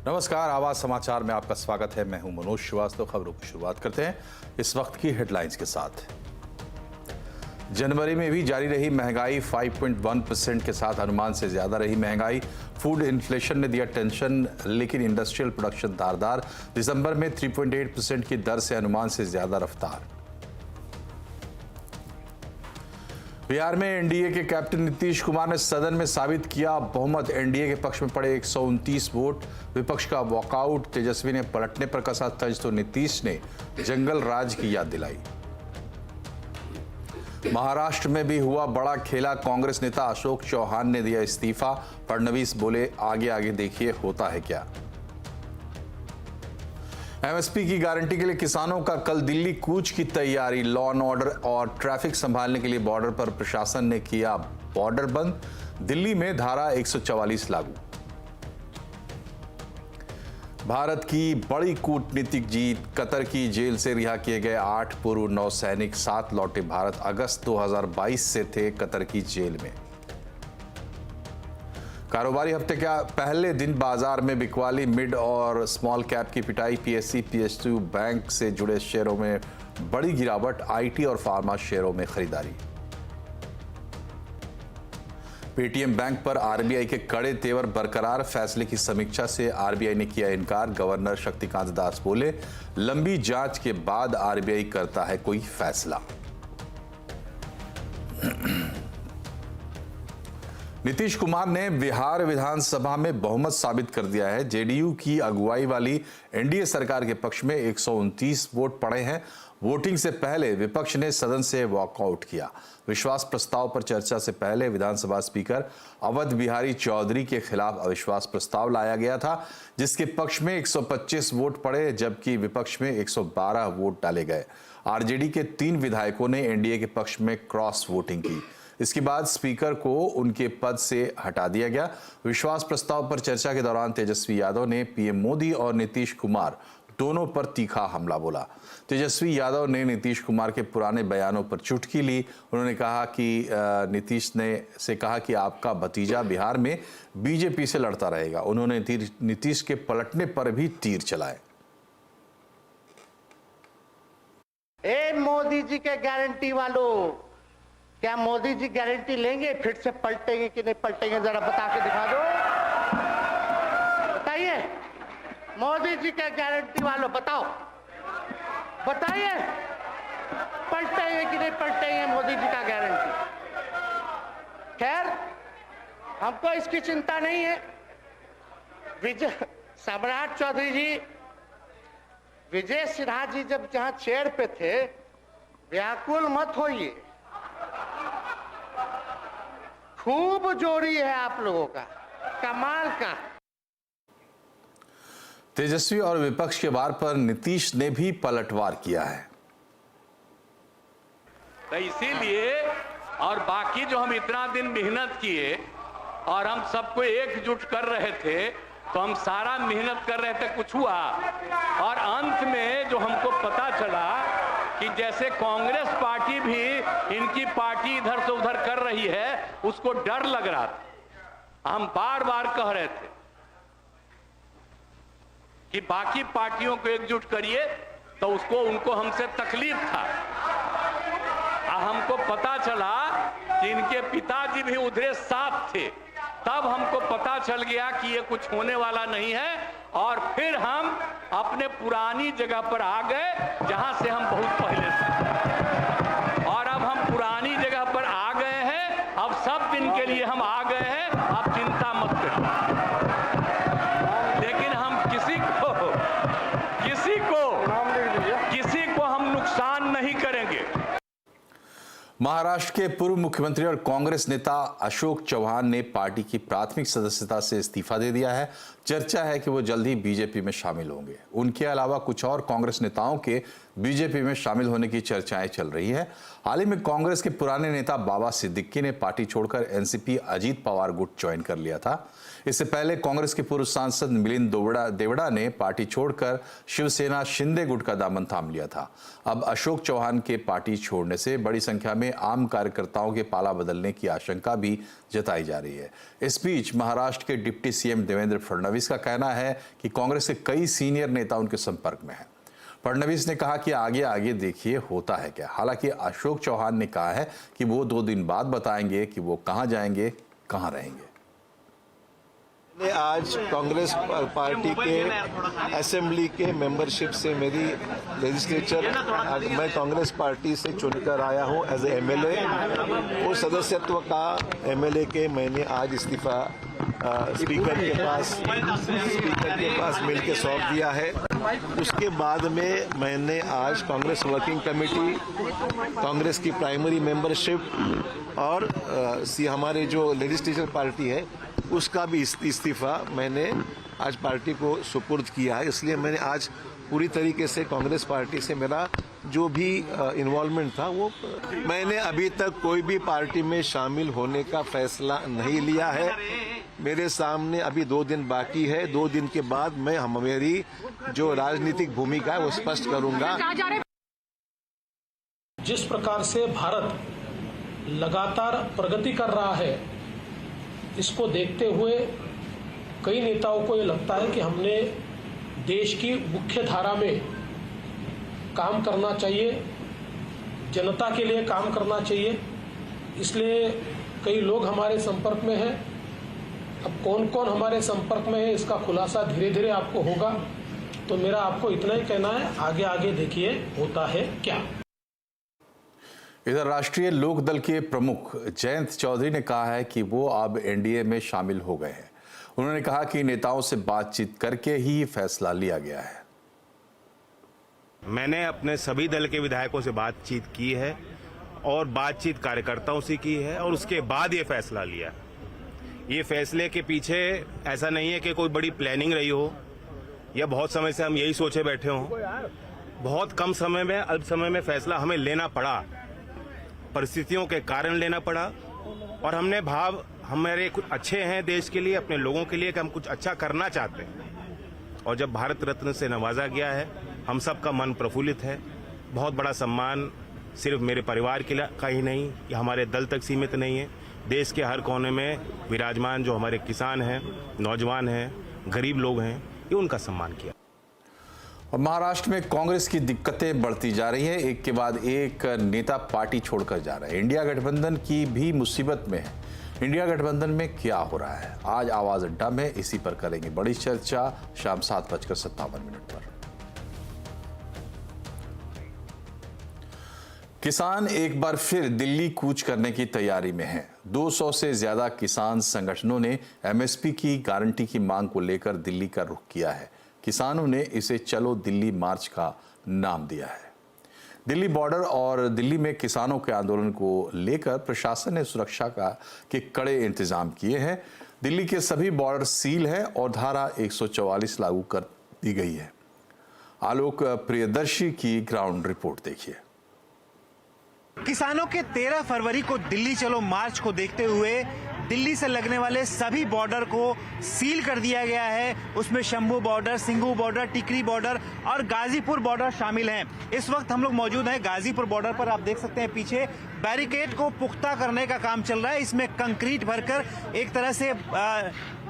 नमस्कार, आवाज समाचार में आपका स्वागत है। मैं हूं मनोज श्रीवास्तव। खबरों की शुरुआत करते हैं इस वक्त की हेडलाइंस के साथ। जनवरी में भी जारी रही महंगाई, 5.1% के साथ अनुमान से ज्यादा रही महंगाई। फूड इन्फ्लेशन ने दिया टेंशन, लेकिन इंडस्ट्रियल प्रोडक्शन धारदार। दिसंबर में 3.8% की दर से अनुमान से ज्यादा रफ्तार। बिहार में एनडीए के कैप्टन नीतीश कुमार ने सदन में साबित किया बहुमत। एनडीए के पक्ष में पड़े 129 वोट, विपक्ष का वॉकआउट। तेजस्वी ने पलटने पर कसा तंज तो नीतीश ने जंगल राज की याद दिलाई। महाराष्ट्र में भी हुआ बड़ा खेला। कांग्रेस नेता अशोक चौहान ने दिया इस्तीफा। फडणवीस बोले, आगे आगे देखिए होता है क्या। एमएसपी की गारंटी के लिए किसानों का कल दिल्ली कूच की तैयारी। लॉ एंड ऑर्डर और ट्रैफिक संभालने के लिए बॉर्डर पर प्रशासन ने किया बॉर्डर बंद। दिल्ली में धारा 144 लागू। भारत की बड़ी कूटनीतिक जीत। कतर की जेल से रिहा किए गए 8 पूर्व नौसैनिक 7 लौटे भारत। अगस्त 2022 से थे कतर की जेल में। कारोबारी हफ्ते के पहले दिन बाजार में बिकवाली। मिड और स्मॉल कैप की पिटाई। पीएससी, पीएसयू बैंक से जुड़े शेयरों में बड़ी गिरावट। आईटी और फार्मा शेयरों में खरीदारी। पेटीएम बैंक पर आरबीआई के कड़े तेवर बरकरार। फैसले की समीक्षा से आरबीआई ने किया इनकार। गवर्नर शक्तिकांत दास बोले, लंबी जांच के बाद आरबीआई करता है कोई फैसला। नीतीश कुमार ने बिहार विधानसभा में बहुमत साबित कर दिया है। जेडीयू की अगुवाई वाली एनडीए सरकार के पक्ष में 129 वोट पड़े हैं। वोटिंग से पहले विपक्ष ने सदन से वॉकआउट किया। विश्वास प्रस्ताव पर चर्चा से पहले विधानसभा स्पीकर अवध बिहारी चौधरी के खिलाफ अविश्वास प्रस्ताव लाया गया था, जिसके पक्ष में 125 वोट पड़े, जबकि विपक्ष में 112 वोट डाले गए। आरजेडी के 3 विधायकों ने एनडीए के पक्ष में क्रॉस वोटिंग की। इसके बाद स्पीकर को उनके पद से हटा दिया गया। विश्वास प्रस्ताव पर चर्चा के दौरान तेजस्वी यादव ने पीएम मोदी और नीतीश कुमार दोनों पर तीखा हमला बोला। तेजस्वी यादव ने नीतीश कुमार के पुराने बयानों पर चुटकी ली। उन्होंने कहा कि नीतीश ने कहा कि आपका भतीजा बिहार में बीजेपी से लड़ता रहेगा। उन्होंने नीतीश के पलटने पर भी तीर चलाए। मोदी जी के गारंटी वालों, क्या मोदी जी गारंटी लेंगे? फिर से पलटेंगे कि नहीं पलटेंगे, जरा बता के दिखा दो। बताइए, मोदी जी के गारंटी वालों बताओ, बताइए पलटेंगे कि नहीं पलटेंगे मोदी जी का गारंटी। खैर, हमको इसकी चिंता नहीं है। सम्राट चौधरी जी, विजय सिन्हा जी जब जहां चेयर पे थे, व्याकुल मत होइए। खूब जोड़ी है आप लोगों का, कमाल का। तेजस्वी और विपक्ष के वार पर नीतीश ने भी पलटवार किया है। तो इसीलिए और बाकी जो हम इतना दिन मेहनत किए और हम सबको एकजुट कर रहे थे, तो हम सारा मेहनत कर रहे थे, कुछ हुआ। और अंत में जो हमको पता चला कि जैसे कांग्रेस पार्टी भी इनकी पार्टी इधर से उधर कर रही है, उसको डर लग रहा था। हम बार बार कह रहे थे कि बाकी पार्टियों को एकजुट करिए, तो उसको उनको हमसे तकलीफ था। हमको पता चला कि इनके पिताजी भी उधरे साथ थे, तब हमको पता चल गया कि ये कुछ होने वाला नहीं है। और फिर हम अपने पुरानी जगह पर आ गए, जहां से हम बहुत पहले से। और अब हम पुरानी जगह पर आ गए हैं। अब सब दिन के लिए हम आ गए हैं, अब चिंता मत करिए। लेकिन हम किसी को हम नुकसान नहीं करेंगे। महाराष्ट्र के पूर्व मुख्यमंत्री और कांग्रेस नेता अशोक चौहान ने पार्टी की प्राथमिक सदस्यता से इस्तीफा दे दिया है। चर्चा है कि वो जल्द ही बीजेपी में शामिल होंगे। उनके अलावा कुछ और कांग्रेस नेताओं के बीजेपी में शामिल होने की चर्चाएं चल रही है। हाल ही में कांग्रेस के पुराने नेता बाबा सिद्दीकी ने पार्टी छोड़कर एनसीपी अजीत पवार गुट ज्वाइन कर लिया था। इससे पहले कांग्रेस के पूर्व सांसद मिलिंद देवड़ा ने पार्टी छोड़कर शिवसेना शिंदे गुट का दामन थाम लिया था। अब अशोक चौहान के पार्टी छोड़ने से बड़ी संख्या में आम कार्यकर्ताओं के पाला बदलने की आशंका भी जताई जा रही है। इस बीच महाराष्ट्र के डिप्टी सीएम देवेंद्र फडणवीस का कहना है कि कांग्रेस के कई सीनियर नेता उनके संपर्क में हैं। फडणवीस ने कहा कि आगे आगे देखिए होता है क्या। हालांकि अशोक चौहान ने कहा है कि वो 2 दिन बाद बताएंगे कि वो कहां जाएंगे, कहां रहेंगे। आज कांग्रेस पार्टी के असेंबली के मेंबरशिप से मेरी लेजिस्लेचर मैं कांग्रेस पार्टी से चुनकर आया हूं एज ए एमएलए। उस सदस्यत्व का एमएलए के मैंने आज इस्तीफा स्पीकर के पास मिलकर सौंप दिया है। उसके बाद में मैंने आज कांग्रेस वर्किंग कमेटी, कांग्रेस की प्राइमरी मेंबरशिप और हमारे जो लेजिस्लेचर पार्टी है उसका भी इस्तीफा मैंने आज पार्टी को सुपुर्द किया है। इसलिए मैंने आज पूरी तरीके से कांग्रेस पार्टी से मेरा जो भी इन्वॉल्वमेंट था वो मैंने अभी तक कोई भी पार्टी में शामिल होने का फैसला नहीं लिया है। मेरे सामने अभी 2 दिन बाकी है। 2 दिन के बाद मैं मेरी जो राजनीतिक भूमिका है वो स्पष्ट करूंगा। जिस प्रकार से भारत लगातार प्रगति कर रहा है, इसको देखते हुए कई नेताओं को ये लगता है कि हमने देश की मुख्य धारा में काम करना चाहिए, जनता के लिए काम करना चाहिए। इसलिए कई लोग हमारे संपर्क में हैं। अब कौन कौन हमारे संपर्क में है इसका खुलासा धीरे धीरे आपको होगा। तो मेरा आपको इतना ही कहना है, आगे आगे देखिए होता है क्या। इधर राष्ट्रीय लोकदल के प्रमुख जयंत चौधरी ने कहा है कि वो अब एनडीए में शामिल हो गए हैं। उन्होंने कहा कि नेताओं से बातचीत करके ही फैसला लिया गया है। मैंने अपने सभी दल के विधायकों से बातचीत की है और बातचीत कार्यकर्ताओं से की है और उसके बाद ये फैसला लिया। ये फैसले के पीछे ऐसा नहीं है कि कोई बड़ी प्लानिंग रही हो या बहुत समय से हम यही सोचे बैठे हों। बहुत कम समय में, अल्प समय में फैसला हमें लेना पड़ा, परिस्थितियों के कारण लेना पड़ा। और हमने हमारे कुछ अच्छे हैं देश के लिए, अपने लोगों के लिए, कि हम कुछ अच्छा करना चाहते हैं। और जब भारत रत्न से नवाजा गया है, हम सबका मन प्रफुल्लित है। बहुत बड़ा सम्मान सिर्फ मेरे परिवार के लिए का ही नहीं, ये हमारे दल तक सीमित नहीं है। देश के हर कोने में विराजमान जो हमारे किसान हैं, नौजवान हैं, गरीब लोग हैं, ये उनका सम्मान किया। और महाराष्ट्र में कांग्रेस की दिक्कतें बढ़ती जा रही हैं। एक के बाद एक नेता पार्टी छोड़कर जा रहा है। इंडिया गठबंधन की भी मुसीबत में है। इंडिया गठबंधन में क्या हो रहा है, आज आवाज अड्डा में इसी पर करेंगे बड़ी चर्चा शाम 7:57 पर। किसान एक बार फिर दिल्ली कूच करने की तैयारी में हैं। 200 से ज्यादा किसान संगठनों ने एमएसपी की गारंटी की मांग को लेकर दिल्ली का रुख किया है। किसानों ने इसे चलो दिल्ली मार्च का नाम दिया है। दिल्ली बॉर्डर और दिल्ली में किसानों के आंदोलन को लेकर प्रशासन ने सुरक्षा के कड़े इंतजाम किए हैं। दिल्ली के सभी बॉर्डर सील हैं और धारा 144 लागू कर दी गई है। आलोक प्रियदर्शी की ग्राउंड रिपोर्ट देखिए। किसानों के 13 फरवरी को दिल्ली चलो मार्च को देखते हुए दिल्ली से लगने वाले सभी बॉर्डर को सील कर दिया गया है। उसमें शंभू बॉर्डर, सिंघू बॉर्डर, टिकरी बॉर्डर और गाजीपुर बॉर्डर शामिल हैं। इस वक्त हम लोग मौजूद हैं गाजीपुर बॉर्डर पर। आप देख सकते हैं पीछे बैरिकेड को पुख्ता करने का काम चल रहा है। इसमें कंक्रीट भरकर एक तरह से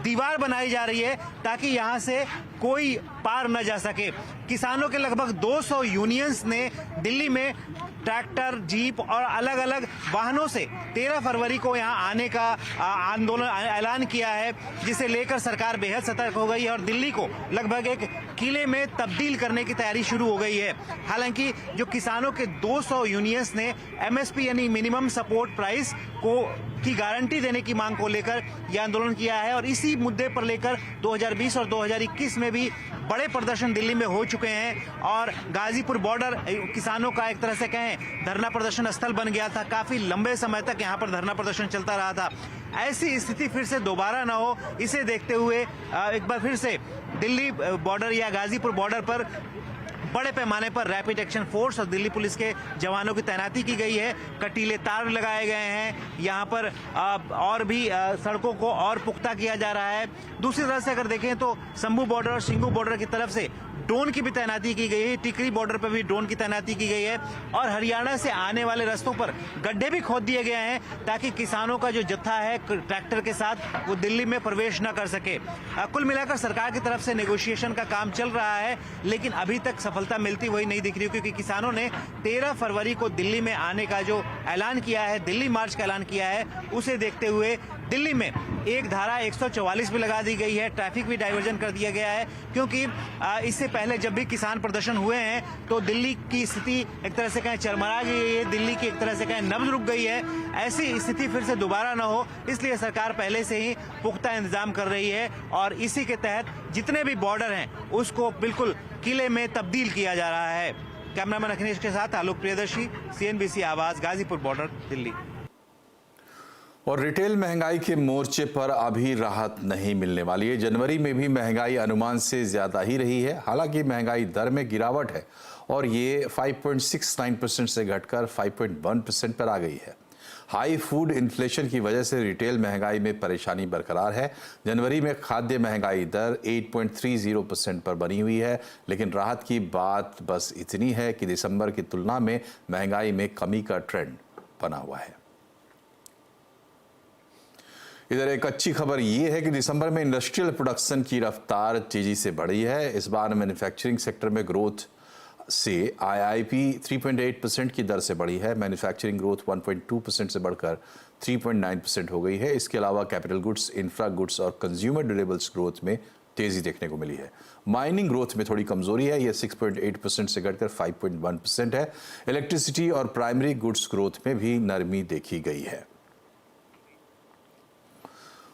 दीवार बनाई जा रही है ताकि यहां से कोई पार न जा सके। किसानों के लगभग 200 यूनियंस ने दिल्ली में ट्रैक्टर, जीप और अलग अलग वाहनों से 13 फरवरी को यहां आने का आंदोलन ऐलान किया है, जिसे लेकर सरकार बेहद सतर्क हो गई है और दिल्ली को लगभग एक किले में तब्दील करने की तैयारी शुरू हो गई है। हालांकि जो किसानों के 200 यूनियंस ने एमएसपी यानी मिनिमम सपोर्ट प्राइस की गारंटी देने की मांग को लेकर यह आंदोलन किया है और इसी मुद्दे पर लेकर 2020 और 2021 में भी बड़े प्रदर्शन दिल्ली में हो चुके हैं और गाजीपुर बॉर्डर किसानों का एक तरह से कहें धरना प्रदर्शन स्थल बन गया था। काफी लंबे समय तक यहां पर धरना प्रदर्शन चलता रहा था। ऐसी स्थिति फिर से दोबारा न हो, इसे देखते हुए एक बार फिर से दिल्ली बॉर्डर या गाजीपुर बॉर्डर पर बड़े पैमाने पर रैपिड एक्शन फोर्स और दिल्ली पुलिस के जवानों की तैनाती की गई है। कटीले तार लगाए गए हैं। यहाँ पर और भी सड़कों को और पुख्ता किया जा रहा है। दूसरी तरफ से अगर देखें तो शंभू बॉर्डर और सिंघू बॉर्डर की तरफ से ड्रोन की भी तैनाती की गई है। टिकरी बॉर्डर पर भी ड्रोन की तैनाती की गई है और हरियाणा से आने वाले रास्तों पर गड्ढे भी खोद दिए गए हैं ताकि किसानों का जो जत्था है ट्रैक्टर के साथ वो दिल्ली में प्रवेश न कर सके। कुल मिलाकर सरकार की तरफ से नेगोशिएशन का काम चल रहा है, लेकिन अभी तक सफलता मिलती हुई नहीं दिख रही, क्योंकि किसानों ने 13 फरवरी को दिल्ली में आने का जो ऐलान किया है, दिल्ली मार्च का ऐलान किया है, उसे देखते हुए दिल्ली में एक धारा 144 भी लगा दी गई है। ट्रैफिक भी डाइवर्जन कर दिया गया है, क्योंकि इससे पहले जब भी किसान प्रदर्शन हुए हैं तो दिल्ली की स्थिति एक तरह से कहें चरमरा गई है, दिल्ली की एक तरह से कहें नब्ज रुक गई है। ऐसी स्थिति फिर से दोबारा न हो, इसलिए सरकार पहले से ही पुख्ता इंतजाम कर रही है और इसी के तहत जितने भी बॉर्डर हैं उसको बिल्कुल किले में तब्दील किया जा रहा है। कैमरामैन अखिलेश के साथ आलोक प्रियदर्शी, CNBC आवाज, गाजीपुर बॉर्डर, दिल्ली। और रिटेल महंगाई के मोर्चे पर अभी राहत नहीं मिलने वाली है। जनवरी में भी महंगाई अनुमान से ज्यादा ही रही है। हालांकि महंगाई दर में गिरावट है और ये 5.69% से घटकर 5.1% पर आ गई है। हाई फूड इन्फ्लेशन की वजह से रिटेल महंगाई में परेशानी बरकरार है। जनवरी में खाद्य महंगाई दर 8.30% पर बनी हुई है, लेकिन राहत की बात बस इतनी है कि दिसंबर की तुलना में महंगाई में कमी का ट्रेंड बना हुआ है। इधर एक अच्छी खबर यह है कि दिसंबर में इंडस्ट्रियल प्रोडक्शन की रफ्तार तेजी से बढ़ी है। इस बार मैन्युफैक्चरिंग सेक्टर में ग्रोथ से IIP 3.8% की दर से बढ़ी है। मैन्युफैक्चरिंग ग्रोथ 1.2% से बढ़कर 3.9% हो गई है। इसके अलावा कैपिटल गुड्स, इंफ्रा गुड्स और कंज्यूमर ड्यूरेबल्स ग्रोथ में तेजी देखने को मिली है। माइनिंग ग्रोथ में थोड़ी कमजोरी है, यह 6.8% से घटकर 5.1% है। इलेक्ट्रिसिटी और प्राइमरी गुड्स ग्रोथ में भी नरमी देखी गई है।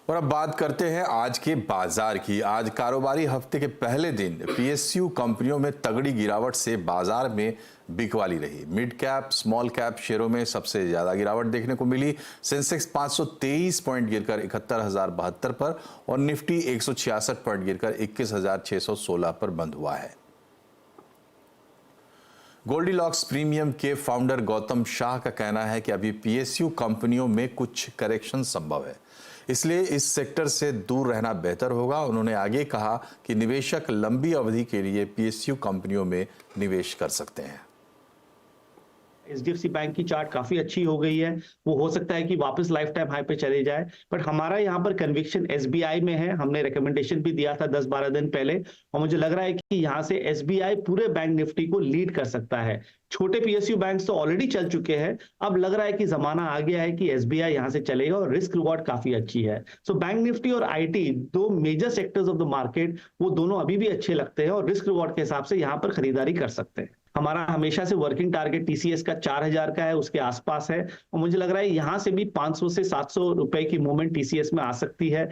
और अब बात करते हैं आज के बाजार की। आज कारोबारी हफ्ते के पहले दिन PSU कंपनियों में तगड़ी गिरावट से बाजार में बिकवाली रही। मिड कैप, स्मॉल कैप शेयरों में सबसे ज्यादा गिरावट देखने को मिली। सेंसेक्स 523 पॉइंट गिरकर 71,072 पर और निफ्टी 166 पॉइंट गिरकर 21,616 पर बंद हुआ है। गोल्डीलॉक्स प्रीमियम के फाउंडर गौतम शाह का कहना है कि अभी PSU कंपनियों में कुछ करेक्शन संभव है, इसलिए इस सेक्टर से दूर रहना बेहतर होगा। उन्होंने आगे कहा कि निवेशक लंबी अवधि के लिए PSU कंपनियों में निवेश कर सकते हैं। HDFC बैंक की चार्ट काफी अच्छी हो गई है, वो हो सकता है कि वापस लाइफ टाइम हाई पे चले जाए, बट हमारा यहाँ पर कन्विक्शन SBI में है। हमने रिकमेंडेशन भी दिया था 10-12 दिन पहले और मुझे लग रहा है कि यहाँ से SBI पूरे बैंक निफ्टी को लीड कर सकता है। छोटे PSU बैंक्स तो ऑलरेडी चल चुके हैं, अब लग रहा है कि जमाना आ गया है कि SBI यहाँ से चलेगा और रिस्क रिवॉर्ड काफी अच्छी है। सो बैंक निफ्टी और IT, दो major sectors of the market, वो दोनों अभी भी अच्छे लगते हैं और रिस्क रिवॉर्ड के हिसाब से यहाँ पर खरीदारी कर सकते हैं। हमारा हमेशा से वर्किंग टारगेट TCS का 4000 का है, उसके आसपास है और मुझे लग रहा है यहां से भी 500 से 700 रुपए की मूवमेंट TCS में आ सकती है।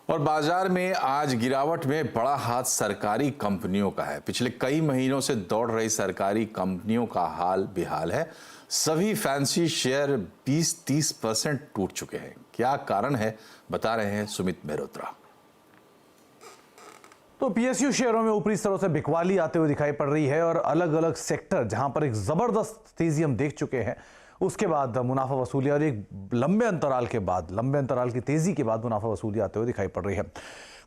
और बाजार में आज गिरावट में बड़ा हाथ सरकारी कंपनियों का है। पिछले कई महीनों से दौड़ रही सरकारी कंपनियों का हाल बेहाल है। सभी फैंसी शेयर 20-30% टूट चुके हैं। क्या कारण है, बता रहे हैं सुमित मेहरोत्रा। तो PSU शेयरों में ऊपरी स्तरों से बिकवाली आते हुए दिखाई पड़ रही है और अलग अलग सेक्टर जहां पर एक जबरदस्त तेजी हम देख चुके हैं, उसके बाद मुनाफा वसूली और एक लंबे अंतराल की तेजी के बाद मुनाफा वसूली आते हुए दिखाई पड़ रही है।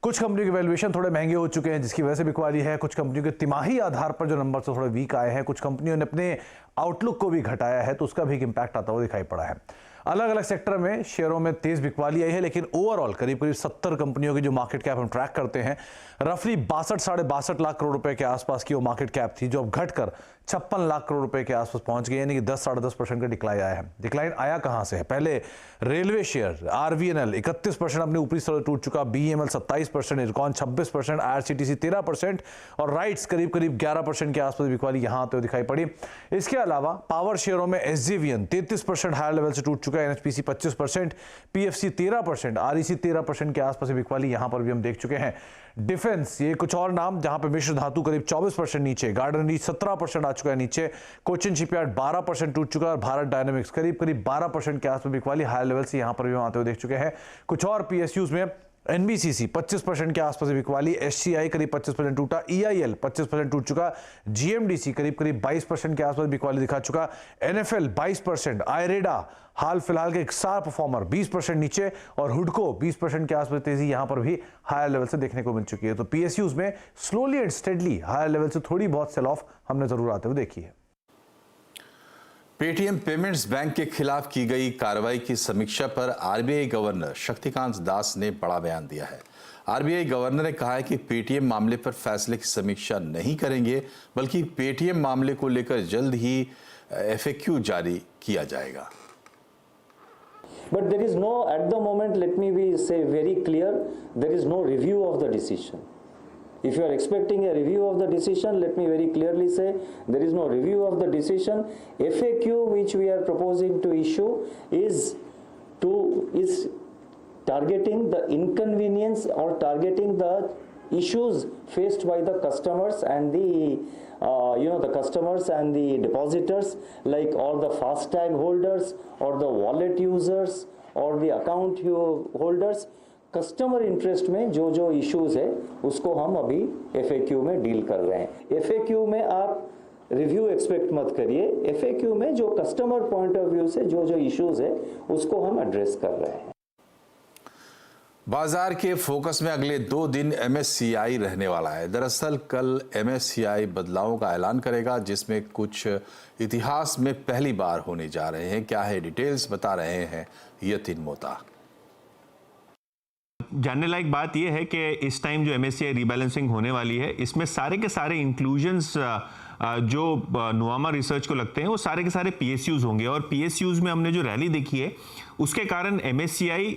कुछ कंपनियों के वैल्यूएशन थोड़े महंगे हो चुके हैं, जिसकी वजह से बिकवाली है। कुछ कंपनियों के तिमाही आधार पर जो नंबर थोड़े वीक आए हैं, कुछ कंपनियों ने अपने आउटलुक को भी घटाया है, तो उसका भी एक इंपैक्ट आता हुआ दिखाई पड़ा है। अलग अलग सेक्टर में शेयरों में तेज बिकवाली आई है, लेकिन ओवरऑल करीब 70 कंपनियों की जो मार्केट कैप हम ट्रैक करते हैं, रफली 62-62.5 लाख करोड़ रुपए के आसपास की वो मार्केट कैप थी, जो अब घटकर 56 लाख करोड़ रुपए के आसपास पहुंच गई, यानी कि 10-10.5% का डिक्लाइन आया है। डिक्लाइन आया कहां से है? पहले रेलवे शेयर RVNL 31% अपने ऊपरी स्तर टूट चुका, BEML 27%, इरकॉन 26%, IRCTC 13% और राइट्स करीब 11% के आसपास बिकवाली यहां आते हुए दिखाई पड़ी। इसके अलावा पावर शेयरों में SJVN 33% हायर लेवल से टूट चुका है, NHPC 25%, PFC 13%, REC 13% के आसपास बिकवाली यहां पर भी हम देख चुके हैं। डिफेंस, ये कुछ और नाम जहां पे मिश्र धातु करीब 24% नीचे, गार्डन रीच 17% आ चुका है नीचे, कोचिन शिपयार्ड 12% टूट चुका है और भारत डायनामिक्स करीब 12% के आसपास बिकवाली हाई लेवल से यहां पर भी हम आते हुए देख चुके हैं। कुछ और PSUs में एनबीसीसी 25% के आसपास बिकवाली, एससीआई करीब 25% टूटा, ईआईएल 25% टूट चुका, जीएमडीसी करीब 22% के आसपास बिकवाली दिखा चुका, एनएफएल 22%, आयरेडा हाल फिलहाल के एक स्टार परफॉर्मर 20% नीचे और हुडको 20% के आसपास तेजी यहां पर भी हायर लेवल से देखने को मिल चुकी है। तो पीएसयूज में slowly and steadily higher level से थोड़ी बहुत सेल ऑफ हमने जरूर आते हुए देखी है। पेटीएम पेमेंट्स बैंक के खिलाफ की गई कार्रवाई की समीक्षा पर आरबीआई गवर्नर शक्तिकांत दास ने बड़ा बयान दिया है। आरबीआई गवर्नर ने कहा है कि पेटीएम मामले पर फैसले की समीक्षा नहीं करेंगे, बल्कि पेटीएम मामले को लेकर जल्द ही एफएक्यू जारी किया जाएगा। But there is no, at the moment, let me be say very clear, there is no review of the decision. If you are expecting a review of the decision, let me very clearly say there is no review of the decision. FAQ which we are proposing to issue is targeting the inconvenience or targeting the issues faced by the customers and the customers and the depositors, like all the FASTag holders or the wallet users or the account holders. Customer interest में जो issues है उसको हम अभी FAQ में deal कर रहे हैं। एफएक्यू में आप रिव्यू एक्सपेक्ट मत करिए, एफएक्यू में जो कस्टमर पॉइंट ऑफ व्यू से जो इश्यूज है उसको हम एड्रेस कर रहे हैं। बाजार के फोकस में अगले 2 दिन एमएससीआई रहने वाला है। दरअसल कल एमएससीआई बदलावों का ऐलान करेगा, जिसमें कुछ इतिहास में पहली बार होने जा रहे हैं। क्या है डिटेल्स, बता रहे हैं यतिन मोता। जानने लायक बात यह है कि इस टाइम जो एमएससीआई रीबैलेंसिंग होने वाली है, इसमें सारे के सारे इंक्लूजन्स जो नुआमा रिसर्च को लगते हैं वो सारे के सारे पीएसयूज होंगे। और पीएसयूज में हमने जो रैली देखी है उसके कारण एमएससीआई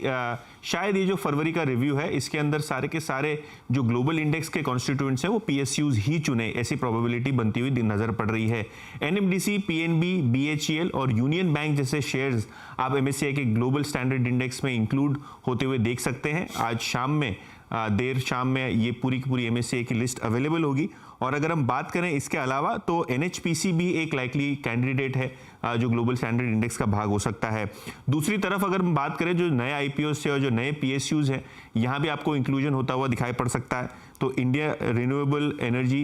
शायद ये जो फरवरी का रिव्यू है इसके अंदर सारे के सारे जो ग्लोबल इंडेक्स के कॉन्स्टिट्यूएंट्स हैं वो पीएसयूज ही चुने, ऐसी प्रोबेबिलिटी बनती हुई नजर पड़ रही है। एनएमडीसी, पीएनबी, बीएचईएल और यूनियन बैंक जैसे शेयर्स आप एमएससीआई के ग्लोबल स्टैंडर्ड इंडेक्स में इंक्लूड होते हुए देख सकते हैं। आज शाम में देर शाम में ये पूरी की पूरी एमएससीआई की लिस्ट अवेलेबल होगी। और अगर हम बात करें इसके अलावा तो एनएचपीसी भी एक लाइकली कैंडिडेट है जो ग्लोबल स्टैंडर्ड इंडेक्स का भाग हो सकता है। दूसरी तरफ अगर हम बात करें जो नए आईपीओ से और जो नए पीएसयूज हैं, यहाँ भी आपको इंक्लूजन होता हुआ दिखाई पड़ सकता है। तो इंडिया रिन्यूएबल एनर्जी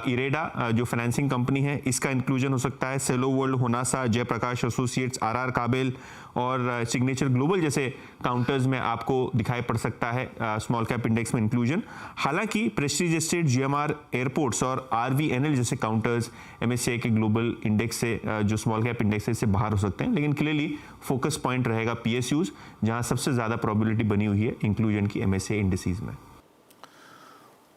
इरेडा जो फाइनेंसिंग कंपनी है इसका इंक्लूजन हो सकता है। Cello World, Honasa, Jaiprakash associates, RR Kabel और सिग्नेचर ग्लोबल जैसे काउंटर्स में आपको दिखाई पड़ सकता है स्मॉल कैप इंडेक्स में इंक्लूजन। हालांकि प्रेस्टीज एस्टेट, जीएमआर एयरपोर्ट्स और आरवीएनएल जैसे काउंटर्स एमएससीआई के ग्लोबल इंडेक्स से जो स्मॉल कैप इंडेक्स से बाहर हो सकते हैं। लेकिन क्लियरली फोकस पॉइंट रहेगा पीएसयूज, जहां सबसे ज्यादा प्रोबेबिलिटी बनी हुई है इंक्लूजन की एमएससीआई इंडिसेस में।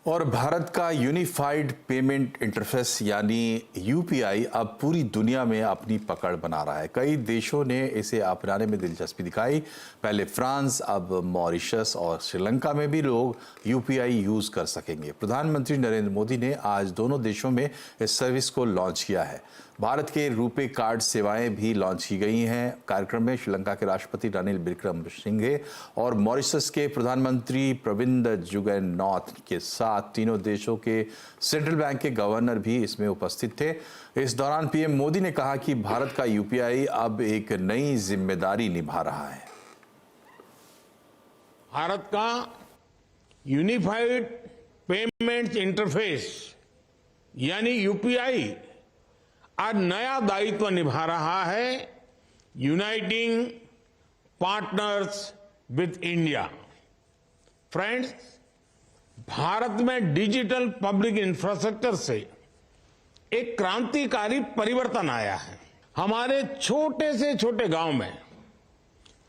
और भारत का यूनिफाइड पेमेंट इंटरफेस यानी यूपीआई अब पूरी दुनिया में अपनी पकड़ बना रहा है। कई देशों ने इसे अपनाने में दिलचस्पी दिखाई। पहले फ्रांस, अब मॉरिशस और श्रीलंका में भी लोग यूपीआई यूज कर सकेंगे। प्रधानमंत्री नरेंद्र मोदी ने आज दोनों देशों में इस सर्विस को लॉन्च किया है। भारत के रुपे कार्ड सेवाएं भी लॉन्च की गई हैं। कार्यक्रम में श्रीलंका के राष्ट्रपति रनिल विक्रमसिंघे और मॉरिशस के प्रधानमंत्री प्रविंद जुगनॉथ के साथ तीनों देशों के सेंट्रल बैंक के गवर्नर भी इसमें उपस्थित थे। इस दौरान पीएम मोदी ने कहा कि भारत का यूपीआई अब एक नई जिम्मेदारी निभा रहा है। भारत का यूनिफाइड पेमेंट इंटरफेस यानी यूपीआई आज नया दायित्व निभा रहा है, uniting partners with India. Friends, Bharat में डिजिटल पब्लिक इंफ्रास्ट्रक्चर से एक क्रांतिकारी परिवर्तन आया है। हमारे छोटे से छोटे गांव में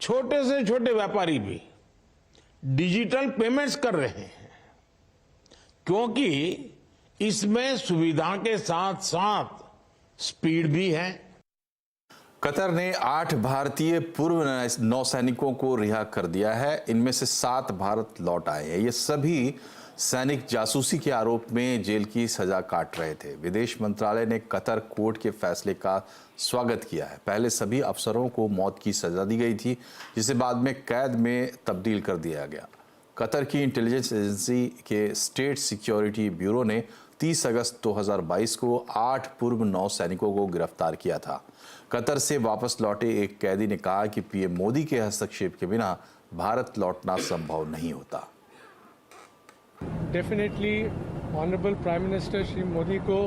छोटे से छोटे व्यापारी भी डिजिटल पेमेंट्स कर रहे हैं, क्योंकि इसमें सुविधा के साथ साथ स्पीड भी है। कतर ने 8 भारतीय पूर्व नौसैनिकों को रिहा कर दिया है। इनमें से 7 भारत लौट आए हैं। ये सभी सैनिक जासूसी के आरोप में जेल की सजा काट रहे थे। विदेश मंत्रालय ने कतर कोर्ट के फैसले का स्वागत किया है। पहले सभी अफसरों को मौत की सजा दी गई थी, जिसे बाद में कैद में तब्दील कर दिया गया। कतर की इंटेलिजेंस एजेंसी के स्टेट सिक्योरिटी ब्यूरो ने 30 अगस्त 2022 को 8 पूर्व नौसैनिकों को गिरफ्तार किया था। कतर से वापस लौटे एक कैदी ने कहा कि पीएम मोदी के हस्तक्षेप के बिना भारत लौटना संभव नहीं होता। Definitely honourable prime minister Shri Modi को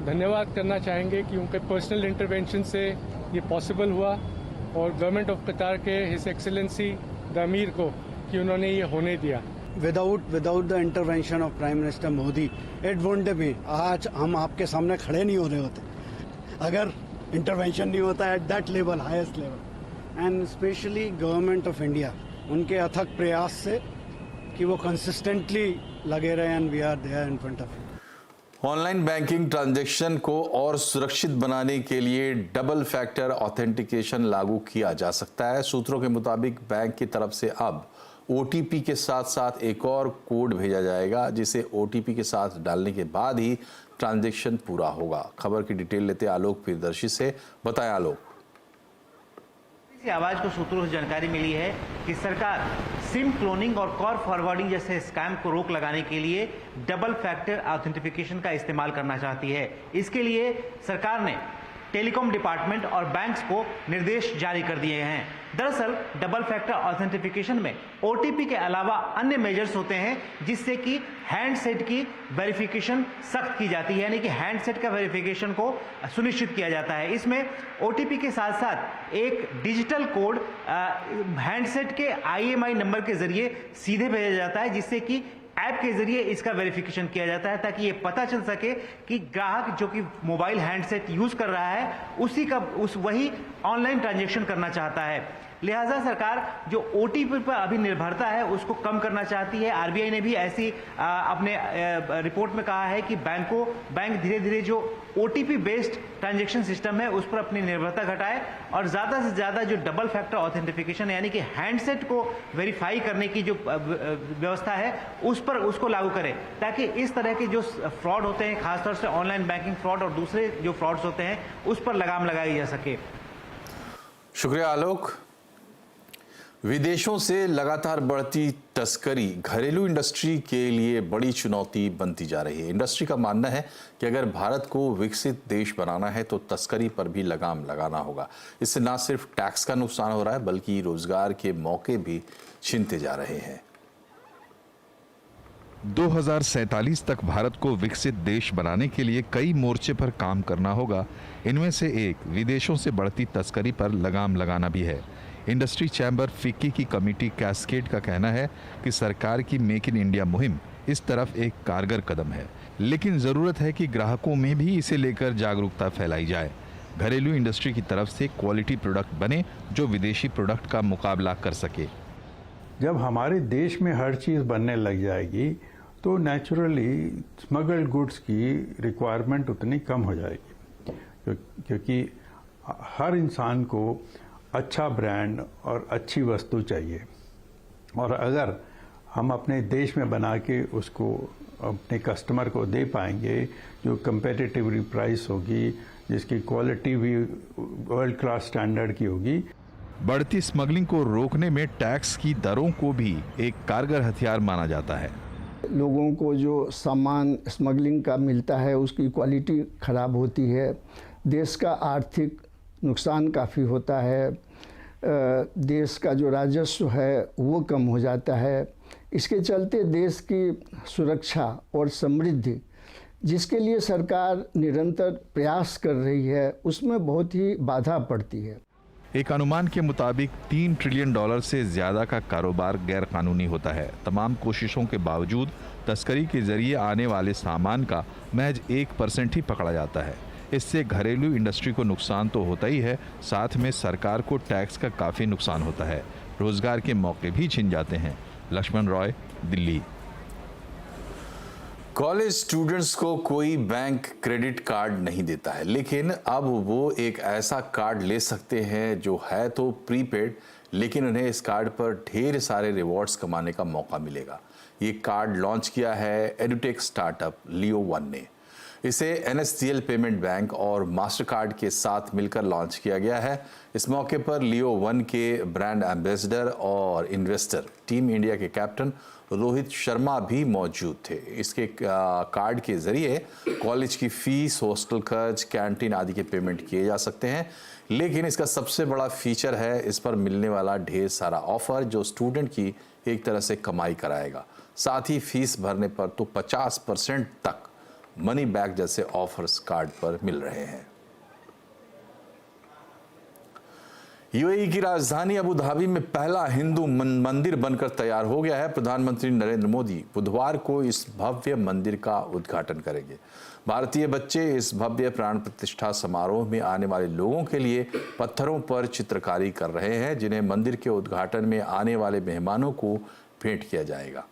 धन्यवाद करना चाहेंगे कि उनके पर्सनल इंटरवेंशन से ये पॉसिबल हुआ और गवर्नमेंट ऑफ कतार के हिज एक्सेलेंसी द अमीर को कि उन्होंने ये होने दिया। Without the intervention of prime minister Modi it won't be, आज हम आपके सामने खड़े नहीं हो रहे होते अगर इंटरवेंशन नहीं होता at that level, highest level. And specially government of India, उनके अथक प्रयास से कि वो कंसिस्टेंटली लगे रहे and we are there in front of. Online banking transaction को और सुरक्षित बनाने के लिए डबल फैक्टर ऑथेंटिकेशन लागू किया जा सकता है। सूत्रों के मुताबिक बैंक की तरफ से अब ओटीपी के साथ साथ एक और कोड भेजा जाएगा, जिसे ओटीपी के साथ डालने के बाद ही ट्रांजैक्शन पूरा होगा। खबर की डिटेल लेते आलोक प्रियदर्शी से। बताएं आलोक। आवाज को सूत्रों से जानकारी मिली है कि सरकार सिम क्लोनिंग और कॉल फॉरवर्डिंग जैसे स्कैम को रोक लगाने के लिए डबल फैक्टर ऑथेंटिफिकेशन का इस्तेमाल करना चाहती है। इसके लिए सरकार ने टेलीकॉम डिपार्टमेंट और बैंक्स को निर्देश जारी कर दिए हैं। दरअसल डबल फैक्टर ऑथेंटिफिकेशन में ओटीपी के अलावा अन्य मेजर्स होते हैं, जिससे कि हैंडसेट की वेरिफिकेशन सख्त की जाती है, यानी कि हैंडसेट का वेरिफिकेशन को सुनिश्चित किया जाता है। इसमें ओटीपी के साथ साथ एक डिजिटल कोड हैंडसेट के IMEI नंबर के जरिए सीधे भेजा जाता है, जिससे कि ऐप के जरिए इसका वेरिफिकेशन किया जाता है, ताकि ये पता चल सके कि ग्राहक जो कि मोबाइल हैंडसेट यूज कर रहा है वही ऑनलाइन ट्रांजैक्शन करना चाहता है। लिहाजा सरकार जो ओटीपी पर अभी निर्भरता है उसको कम करना चाहती है। आरबीआई ने भी ऐसी अपने रिपोर्ट में कहा है कि बैंक धीरे धीरे जो ओटीपी बेस्ड ट्रांजैक्शन सिस्टम है उस पर अपनी निर्भरता घटाए और ज्यादा से ज्यादा जो डबल फैक्टर ऑथेंटिफिकेशन यानी कि हैंडसेट को वेरीफाई करने की जो व्यवस्था है उसको लागू करे, ताकि इस तरह के जो फ्रॉड होते हैं, खासतौर से ऑनलाइन बैंकिंग फ्रॉड और दूसरे जो फ्रॉड्स होते हैं, उस पर लगाम लगाई जा सके। शुक्रिया आलोक। विदेशों से लगातार बढ़ती तस्करी घरेलू इंडस्ट्री के लिए बड़ी चुनौती बनती जा रही है। इंडस्ट्री का मानना है कि अगर भारत को विकसित देश बनाना है तो तस्करी पर भी लगाम लगाना होगा। इससे न सिर्फ टैक्स का नुकसान हो रहा है बल्कि रोजगार के मौके भी छीनते जा रहे हैं। 2047 तक भारत को विकसित देश बनाने के लिए कई मोर्चे पर काम करना होगा। इनमें से एक विदेशों से बढ़ती तस्करी पर लगाम लगाना भी है। इंडस्ट्री चैम्बर फिक्की की कमेटी कैस्केड का कहना है कि सरकार की मेक इन इंडिया मुहिम इस तरफ एक कारगर कदम है, लेकिन जरूरत है कि ग्राहकों में भी इसे लेकर जागरूकता फैलाई जाए। घरेलू इंडस्ट्री की तरफ से क्वालिटी प्रोडक्ट बने जो विदेशी प्रोडक्ट का मुकाबला कर सके। जब हमारे देश में हर चीज़ बनने लग जाएगी तो नेचुरली स्मगल्ड गुड्स की रिक्वायरमेंट उतनी कम हो जाएगी, क्योंकि हर इंसान को अच्छा ब्रांड और अच्छी वस्तु चाहिए। और अगर हम अपने देश में बना के उसको अपने कस्टमर को दे पाएंगे जो कंपेटिटिवली प्राइस होगी, जिसकी क्वालिटी भी वर्ल्ड क्लास स्टैंडर्ड की होगी। बढ़ती स्मगलिंग को रोकने में टैक्स की दरों को भी एक कारगर हथियार माना जाता है। लोगों को जो सामान स्मगलिंग का मिलता है उसकी क्वालिटी खराब होती है, देश का आर्थिक नुकसान काफ़ी होता है, देश का जो राजस्व है वो कम हो जाता है। इसके चलते देश की सुरक्षा और समृद्धि जिसके लिए सरकार निरंतर प्रयास कर रही है उसमें बहुत ही बाधा पड़ती है। एक अनुमान के मुताबिक $3 ट्रिलियन से ज्यादा का कारोबार गैर कानूनी होता है। तमाम कोशिशों के बावजूद तस्करी के जरिए आने वाले सामान का महज 1% ही पकड़ा जाता है। इससे घरेलू इंडस्ट्री को नुकसान तो होता ही है, साथ में सरकार को टैक्स का काफी नुकसान होता है। रोजगार के मौके भी छिन जाते हैं। लक्ष्मण रॉय, दिल्ली। कॉलेज स्टूडेंट्स को कोई बैंक क्रेडिट कार्ड नहीं देता है, लेकिन अब वो एक ऐसा कार्ड ले सकते हैं जो है तो प्रीपेड, लेकिन उन्हें इस कार्ड पर ढेर सारे रिवॉर्ड्स कमाने का मौका मिलेगा। ये कार्ड लॉन्च किया है एडुटेक स्टार्टअप लियो वन ने। इसे NSDL पेमेंट बैंक और मास्टर कार्ड के साथ मिलकर लॉन्च किया गया है। इस मौके पर लियो वन के ब्रांड एम्बेसडर और इन्वेस्टर टीम इंडिया के कैप्टन रोहित शर्मा भी मौजूद थे। इसके कार्ड के जरिए कॉलेज की फीस, हॉस्टल खर्च, कैंटीन आदि के पेमेंट किए जा सकते हैं। लेकिन इसका सबसे बड़ा फीचर है इस पर मिलने वाला ढेर सारा ऑफर जो स्टूडेंट की एक तरह से कमाई कराएगा। साथ ही फीस भरने पर तो 50% तक मनी बैक जैसे ऑफर्स कार्ड पर मिल रहे हैं। यूएई की राजधानी अबू धाबी में पहला हिंदू मंदिर बनकर तैयार हो गया है। प्रधानमंत्री नरेंद्र मोदी बुधवार को इस भव्य मंदिर का उद्घाटन करेंगे। भारतीय बच्चे इस भव्य प्राण प्रतिष्ठा समारोह में आने वाले लोगों के लिए पत्थरों पर चित्रकारी कर रहे हैं, जिन्हें मंदिर के उद्घाटन में आने वाले मेहमानों को भेंट किया जाएगा।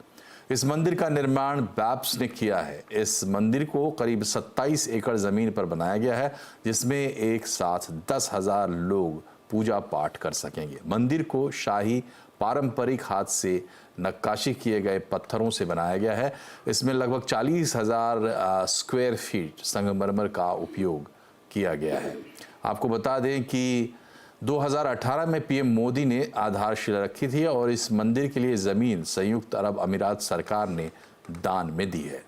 इस मंदिर का निर्माण बैप्स ने किया है। इस मंदिर को करीब 27 एकड़ जमीन पर बनाया गया है, जिसमें एक साथ 10,000 लोग पूजा पाठ कर सकेंगे। मंदिर को शाही पारंपरिक हाथ से नक्काशी किए गए पत्थरों से बनाया गया है। इसमें लगभग 40,000 स्क्वायर फीट संगमरमर का उपयोग किया गया है। आपको बता दें कि 2018 में पीएम मोदी ने आधारशिला रखी थी और इस मंदिर के लिए जमीन संयुक्त अरब अमीरात सरकार ने दान में दी है।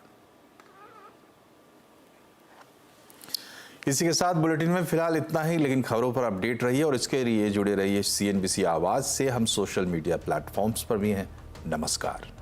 इसी के साथ बुलेटिन में फिलहाल इतना ही, लेकिन खबरों पर अपडेट रहिए और इसके लिए जुड़े रहिए CNBC आवाज से। हम सोशल मीडिया प्लेटफॉर्म्स पर भी हैं। नमस्कार।